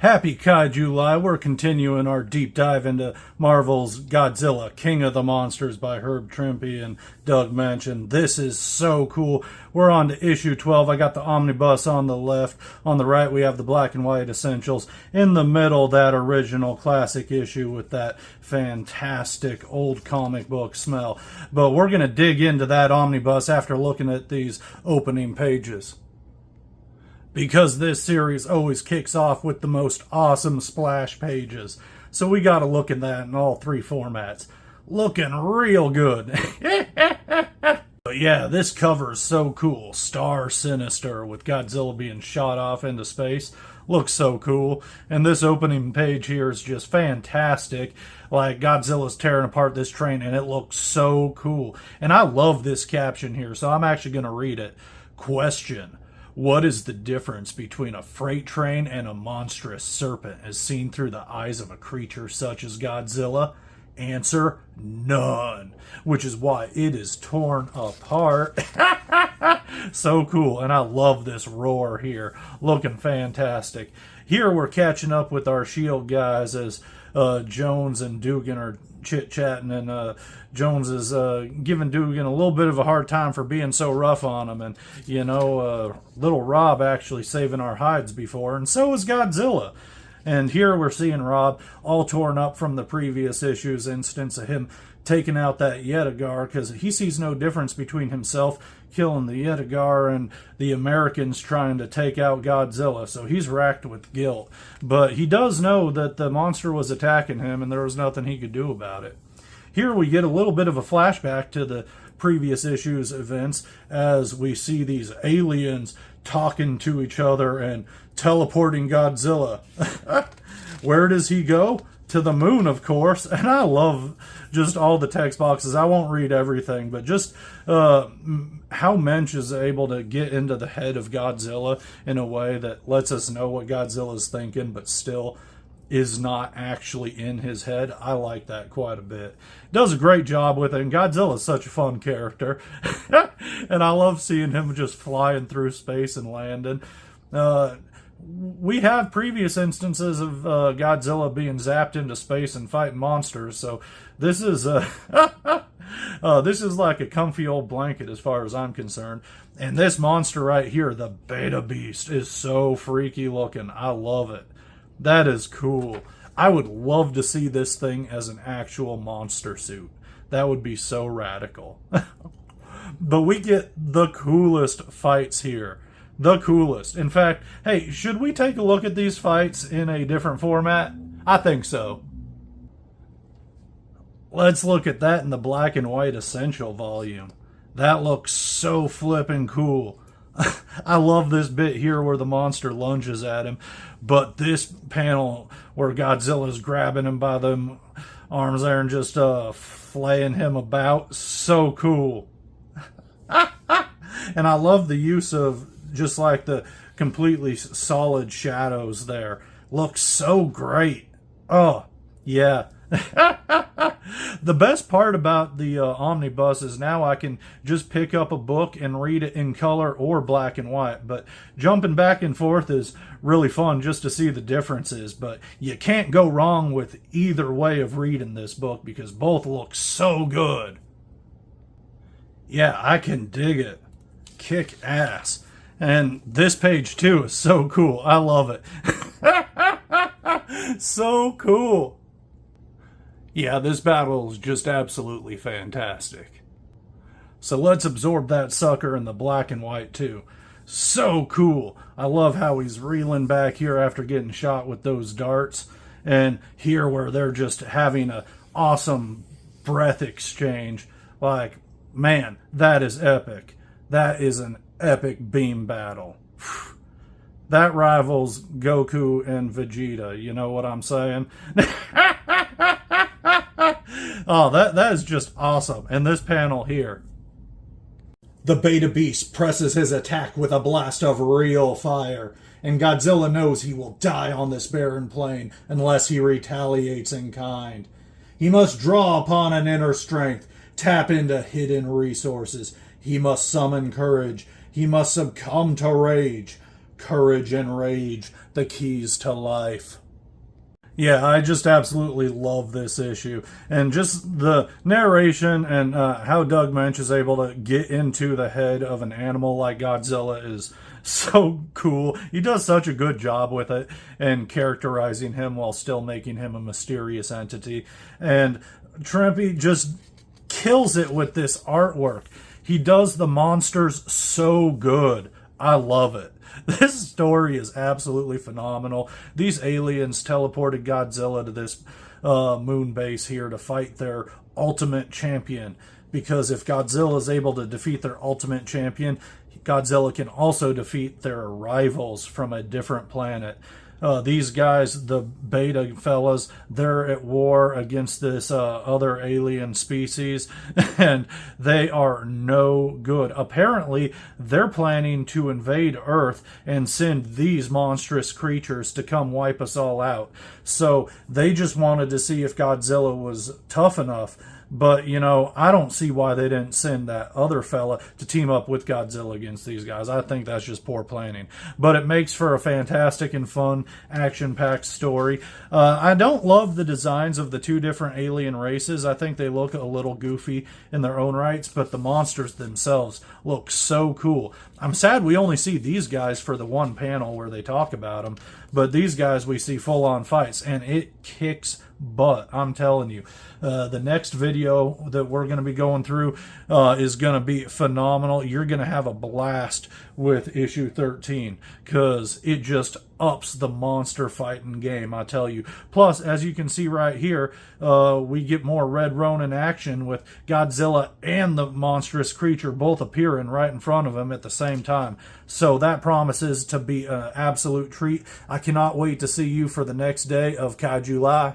Happy Kaiju Live. We're continuing our deep dive into Marvel's Godzilla King of the Monsters by Herb Trimpe and Doug Moench, and this is so cool. We're on to issue 12. I got the omnibus on the left. On the right, we have the black and white essentials. In the middle, that original classic issue with that fantastic old comic book smell. But we're going to dig into that omnibus after looking at these opening pages, because this series always kicks off with the most awesome splash pages. So we got to look at that in all three formats. Looking real good. But yeah, this cover is so cool. Star Sinister with Godzilla being shot off into space. Looks so cool. And this opening page here is just fantastic. Like, Godzilla's tearing apart this train, and it looks so cool. And I love this caption here, so I'm actually going to read it. Question: what is the difference between a freight train and a monstrous serpent as seen through the eyes of a creature such as Godzilla? Answer: none. Which is why it is torn apart. So cool. And I love this roar here. Looking fantastic. Here we're catching up with our S.H.I.E.L.D. guys as Jones and Dugan are chit-chatting, and Jones is giving Dugan a little bit of a hard time for being so rough on him. And, you know, little Rob actually saving our hides before, and so is Godzilla. And here we're seeing Rob all torn up from the previous issue's instance of him taking out that Yetagar, because he sees no difference between himself killing the Yetagar and the Americans trying to take out Godzilla. So he's racked with guilt. But he does know that the monster was attacking him and there was nothing he could do about it. Here we get a little bit of a flashback to the previous issue's events as we see these aliens talking to each other and teleporting Godzilla. Where does he go? To the moon, of course. And I love just all the text boxes. I won't read everything, but just how Moench is able to get into the head of Godzilla in a way that lets us know what Godzilla's thinking, but still is not actually in his head. I like that quite a bit. Does a great job with it, and Godzilla's such a fun character. And I love seeing him just flying through space and landing. We have previous instances of Godzilla being zapped into space and fighting monsters, so this is this is like a comfy old blanket as far as I'm concerned. And this monster right here, the Beta Beast, is so freaky looking. I love it. That is cool. I would love to see this thing as an actual monster suit. That would be so radical. But we get the coolest fights here. The coolest. In fact, hey, should we take a look at these fights in a different format? I think so. Let's look at that in the black and white essential volume. That looks so flippin' cool. I love this bit here where the monster lunges at him, but this panel where Godzilla's grabbing him by the arms there and just flaying him about, so cool. And I love the use of just like the completely solid shadows there. Looks so great. Oh, yeah. The best part about the omnibus is now I can just pick up a book and read it in color or black and white. But jumping back and forth is really fun just to see the differences. But you can't go wrong with either way of reading this book because both look so good. Yeah, I can dig it. Kick ass. And this page, too, is so cool. I love it. So cool. Yeah, this battle is just absolutely fantastic. So let's absorb that sucker in the black and white, too. So cool. I love how he's reeling back here after getting shot with those darts. And here where they're just having an awesome breath exchange. Like, man, that is epic. That is an epic beam battle. That rivals Goku and Vegeta, you know what I'm saying? Oh, that is just awesome. And this panel here. The Beta Beast presses his attack with a blast of real fire, and Godzilla knows he will die on this barren plain unless he retaliates in kind. He must draw upon an inner strength, tap into hidden resources. He must summon courage. He must succumb to rage. courage and rage, the keys to life. Yeah, I just absolutely love this issue. And just the narration and how Doug Moench is able to get into the head of an animal like Godzilla is so cool. He does such a good job with it and characterizing him while still making him a mysterious entity. And Trimpe just kills it with this artwork. He does the monsters so good. I love it. This story is absolutely phenomenal. These aliens teleported Godzilla to this moon base here to fight their ultimate champion. Because if Godzilla is able to defeat their ultimate champion, Godzilla can also defeat their rivals from a different planet. These guys, the beta fellas, they're at war against this other alien species, and they are no good. Apparently, they're planning to invade Earth and send these monstrous creatures to come wipe us all out. So they just wanted to see if Godzilla was tough enough. But, you know, I don't see why they didn't send that other fella to team up with Godzilla against these guys. I think that's just poor planning. But it makes for a fantastic and fun, action-packed story. I don't love the designs of the two different alien races. I think they look a little goofy in their own rights, but the monsters themselves look so cool. I'm sad we only see these guys for the one panel where they talk about them, but these guys we see full-on fights, and it kicks butt, I'm telling you. The next video that we're going to be going through is going to be phenomenal. You're going to have a blast with issue 13 because it just ups the monster fighting game, I tell you. Plus, as you can see right here, we get more Red Ronin action with Godzilla and the monstrous creature both appearing right in front of him at the same time. So that promises to be an absolute treat. I cannot wait to see you for the next day of Kaiju Live.